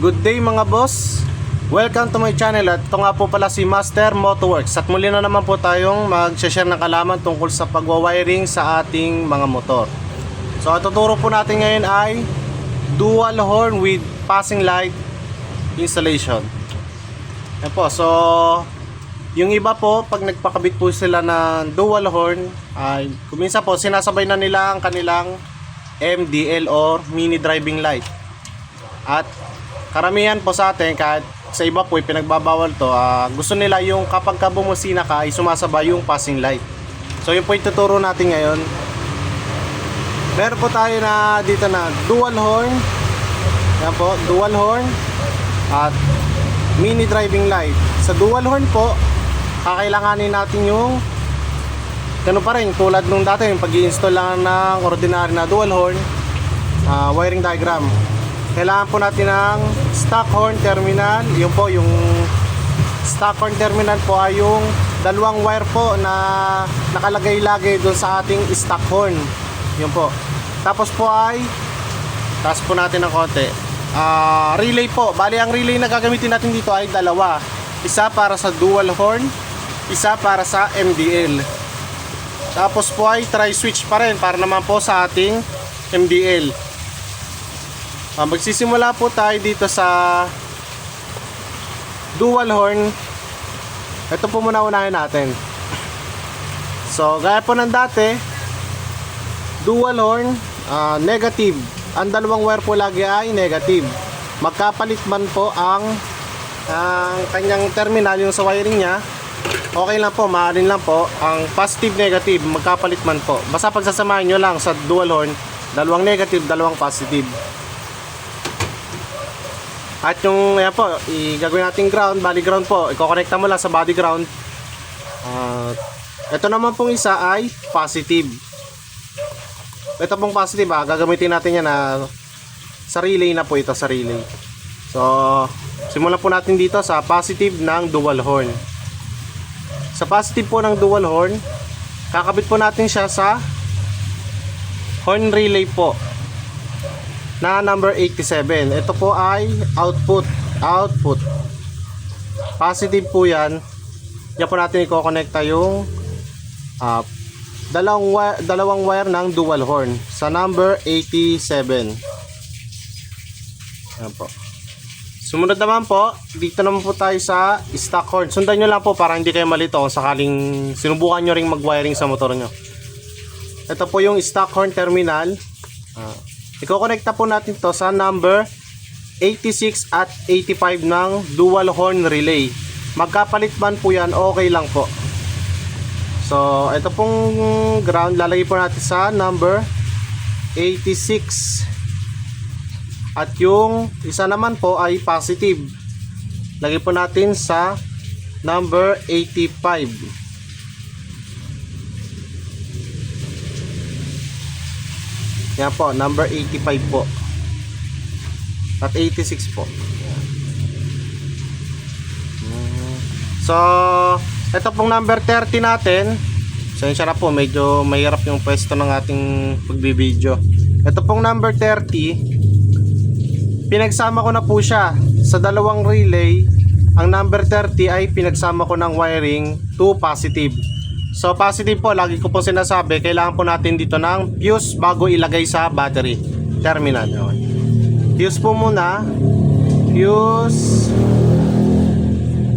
Good day mga boss, welcome to my channel. At ito nga po pala si Master Motoworks. At muli na naman po tayong mag-share ng kalaman tungkol sa pagwawiring sa ating mga motor. So ang tuturo po natin ngayon ay dual horn with passing light installation. Yan po, so yung iba po pag nagpakabit po sila ng dual horn ay kuminsan po sinasabay na nila ang kanilang MDL or mini driving light. At karamihan po sa atin, kahit sa iba po pinagbabawal to, gusto nila yung kapag bumusina ka ay sumasabay yung passing light. So yun po ituturo natin ngayon. Meron po tayo na dito na dual horn. Yan po, dual horn at mini driving light. Sa dual horn po, kakailanganin natin yung ganun pa rin, tulad nung dati yung pag-i-install lang ng ordinary na dual horn, wiring diagram. Kailangan po natin ng stock horn terminal. Yun po, yung stock horn terminal po ay yung dalawang wire po na nakalagay-lagay doon sa ating stock horn. Yun po. Tapos po ay taas po natin ng konti. Relay po. Bali ang relay na gagamitin natin dito ay dalawa. Isa para sa dual horn, isa para sa MDL. Tapos po ay tri-switch pa rin para naman po sa ating MDL. Magsisimula po tayo dito sa dual horn. Ito po muna unahin natin. So gaya po ng dati, dual horn, negative. Ang dalawang wire po lagi ay negative. Magkapalit man po ang kanyang terminal, yung sa wiring nya, okay lang po, maaaring lang po ang positive negative, magkapalit man po. Basta pagsasamahin nyo lang sa dual horn, dalawang negative, dalawang positive. At yung ayan po, gagawin natin ground, body ground po. Iko-connecta mo lang sa body ground. Ito naman pong isa ay positive. Ito pong positive, gagamitin natin yan sa relay na po ito, sa relay. So, simulan po natin dito sa positive ng dual horn. Sa positive po ng dual horn, kakabit po natin siya sa horn relay po na number 87. Ito po ay output. Positive po yan. Yan po natin i-connecta yung dalawang wire ng dual horn sa number 87. Yan po. Sumunod naman po, dito naman po tayo sa stock horn. Sundan nyo lang po para hindi kayo malito kung sakaling sinubukan nyo ring mag-wiring sa motor nyo. Ito po yung stock horn terminal. Iko-connecta po natin to sa number 86 at 85 ng dual horn relay. Magkapalit man po yan, okay lang po. So, ito pong ground, lalagay po natin sa number 86. At yung isa naman po ay positive. Lagay po natin sa number 85. Yan po, number 85 po. At 86 po. So, ito pong number 30 natin. Sensya na po, medyo mahirap yung pwesto ng ating pagbibideo. Ito pong number 30, pinagsama ko na po siya sa dalawang relay. Ang number 30 ay pinagsama ko ng wiring to positive. So positive po, lagi ko po sinasabi, kailangan po natin dito ng fuse bago ilagay sa battery terminal. Okay. Fuse po muna, fuse,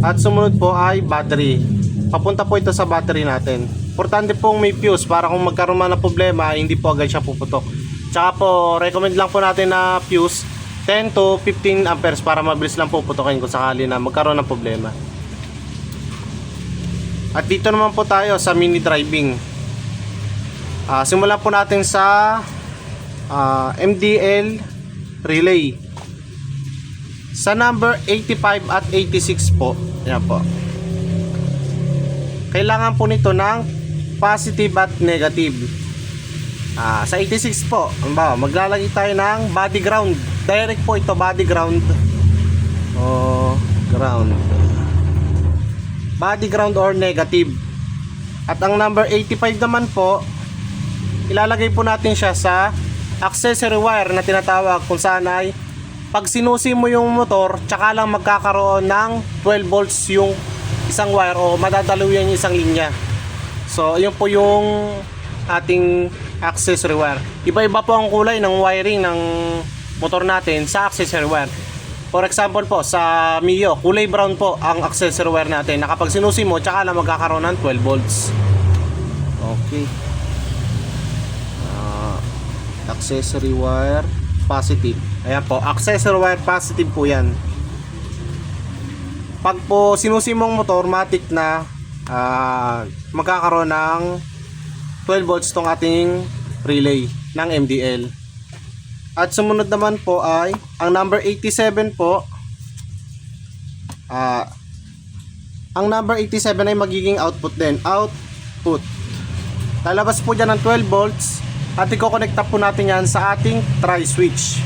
at sumunod po ay battery. Papunta po ito sa battery natin. Importante pong may fuse para kung magkaroon man ng problema, hindi po agad siya puputok. Tsaka po, recommend lang po natin na fuse 10 to 15 amperes para mabilis lang po putukin kung sakali na magkaroon ng problema. At dito naman po tayo sa mini driving. Simulan po natin sa MDL relay. Sa number 85 at 86 po. Yan po. Kailangan po nito ng positive at negative. Sa 86 po, maglalagay tayo ng body ground. Direct po ito, body ground. Ground. Body ground or negative. At ang number 85 naman po, ilalagay po natin siya sa accessory wire na tinatawag, kung saan ay Pag sinusi mo yung motor, tsaka lang magkakaroon ng 12 volts yung isang wire o madadaluyan yung isang linya. So, yun po yung ating accessory wire. Iba-iba po ang kulay ng wiring ng motor natin sa accessory wire. For example po, sa Mio, kulay brown po ang accessory wire natin. Na kapag sinusi mo, tsaka lang magkakaroon ng 12 volts. Okay. Accessory wire positive. Ayan po, accessory wire positive po yan. Pag po sinusi mong motor, matik na magkakaroon ng 12 volts tong ating relay ng MDL. At sumunod naman po ay ang number 87 po. Ang number 87 ay magiging output din. Output. Lalabas po dyan ng 12 volts at i-connect po natin yan sa ating tri-switch.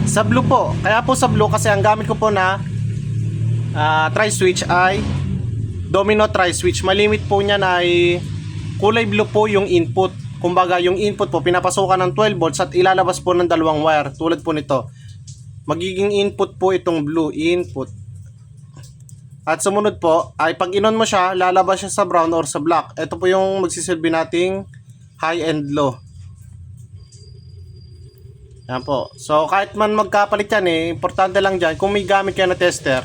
Sa blue po. Kaya po sa blue kasi ang gamit ko po na tri-switch ay domino tri-switch. Malimit po niyan ay kulay blue po yung input. Kumbaga yung input po pinapasukan ng 12 volts at ilalabas po ng dalawang wire tulad po nito. Magiging input po itong blue input. At sumunod po ay pag inon mo siya, lalabas siya sa brown or sa black. Ito po yung magsisilbi nating high and low. Yan po. So kahit man magkapalit yan importante lang dyan kung may gamit kayo na tester.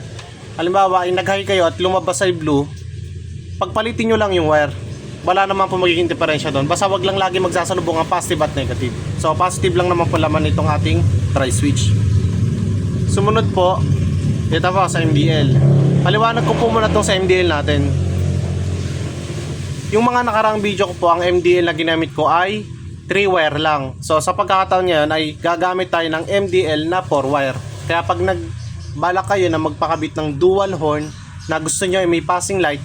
Halimbawa ay nag-high kayo at lumabas ay blue, pagpalitin nyo lang yung wire. Wala naman po magiging diferensya doon. Basta wag lang lagi magsasalubong ang positive at negative. So positive lang naman po laman itong ating tri-switch. Sumunod po, ito po sa MDL. Paliwanag ko po muna itong sa MDL natin. Yung mga nakarang video ko po, ang MDL na ginamit ko ay 3 wire lang. So sa pagkakataon ngayon ay gagamit tayo ng MDL na 4 wire. Kaya pag nagbala kayo na magpakabit ng dual horn na gusto nyo ay may passing light,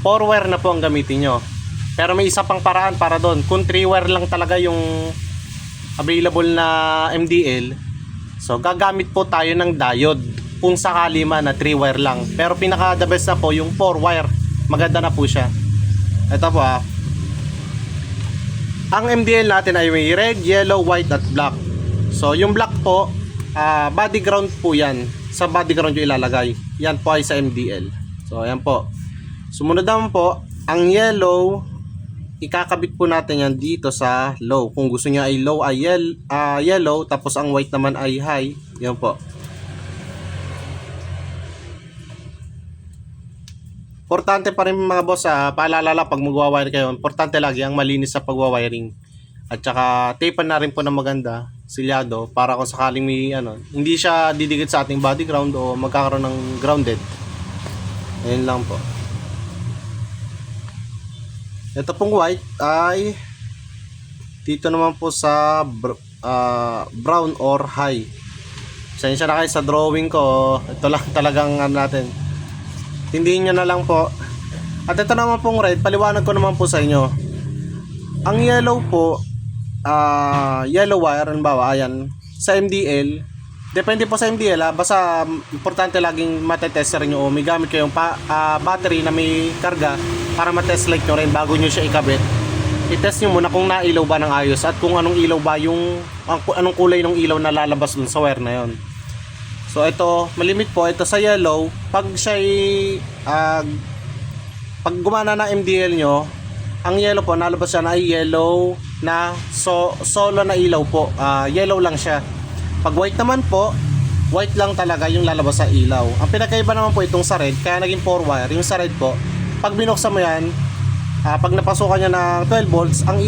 4 wire na po ang gamitin nyo. Pero may isa pang paraan para doon. Kung 3 wire lang talaga yung available na MDL, so gagamit po tayo ng diode kung sakali man na 3 wire lang. Pero pinaka the best na po yung 4 wire. Maganda na po siya. Ito po Ang MDL natin ay may red, yellow, white at black. So yung black po, body ground po yan. Sa body ground yung ilalagay. Yan po ay sa MDL. So ayan po. Sumunod naman po, ang yellow, ikakabit po natin yan dito sa low. Kung gusto niya ay low ay yellow, tapos ang white naman ay high. Yan po. Importante pa rin mga boss, paalala lang pag magwa-wire kayo, importante lagi ang malinis sa pagwa-wiring. At saka tapean na rin po na maganda, silyado, para kung sakaling may hindi siya didikit sa ating body ground o magkakaroon ng grounded. Ayun lang po. Ito pong white ay dito naman po sa brown or high. Pasensya na kayo sa drawing ko. Ito lang talagang natin. Tindihin nyo na lang po. At ito naman pong red, paliwanag ko naman po sa inyo. Ang yellow po, yellow wire, halimbawa, ayan, sa MDL, depende po sa MDL, basta importante laging matetester nyo o may gamit kayong battery na may karga para matest light nyo rin bago nyo siya ikabit. I-test nyo muna kung nailaw ba ng ayos at kung anong ilaw ba anong kulay ng ilaw na lalabas dun sa wire na yon. So ito, malimit po, ito sa yellow, pag siya pag gumana na MDL nyo, ang yellow po, nalabas siya na ay yellow na solo na ilaw po, yellow lang siya. Pag white naman po, white lang talaga yung lalabas sa ilaw. Ang pinakaiba naman po itong sa red, kaya naging 4 wire, yung sa red po, pag binuksan mo yan, pag napasukan niya ng 12 volts, ang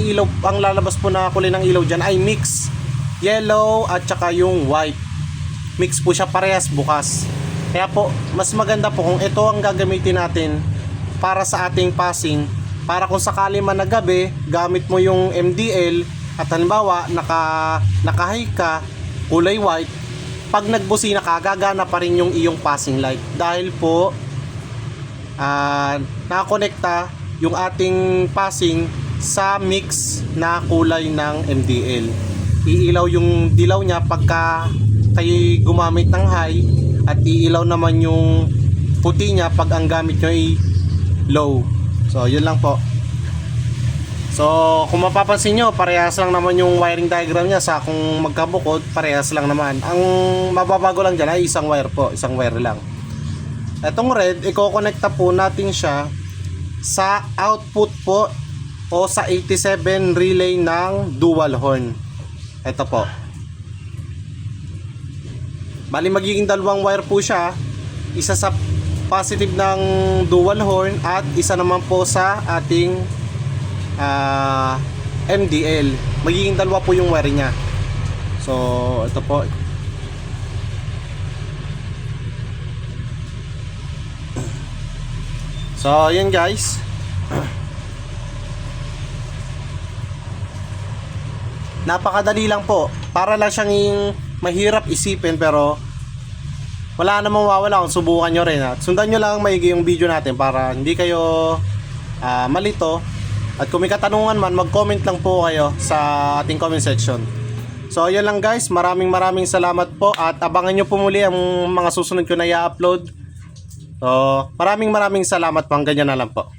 lalabas po na kulay ng ilaw dyan ay mix, yellow at saka yung white. Mix po siya, parehas bukas. Kaya po mas maganda po kung ito ang gagamitin natin para sa ating passing, para kung sakali man na gabi gamit mo yung MDL at halimbawa naka-high ka, kulay white, pag nagbusina ka gagana pa rin yung iyong passing light dahil po nakakonekta yung ating passing sa mix na kulay ng MDL. Iilaw yung dilaw niya pagka kayo gumamit ng high at iilaw naman yung puti niya pag ang gamit nyo ay low. So yun lang po. So kung mapapansin nyo, parehas lang naman yung wiring diagram niya. Sa kung magkabukod, parehas lang naman. Ang mababago lang dyan ay isang wire po, isang wire lang. Etong red, i-connecta po natin siya sa output po o sa 87 relay ng dual horn. Ito po. Bali magiging dalawang wire po siya. Isa sa positive ng dual horn at isa naman po sa ating MDL. Magiging dalawa po yung wire niya. So ito po. So yun guys. Napakadali lang po. Para lang siyang mahirap isipin pero wala namang mawawala kung subukan nyo rin. At sundan nyo lang maigi yung video natin para hindi kayo malito. At kung may katanungan man, mag-comment lang po kayo sa ating comment section. So yun lang guys, maraming salamat po. At abangan nyo po muli ang mga susunod ko na i-upload. So maraming salamat po. Ganyan na lang po.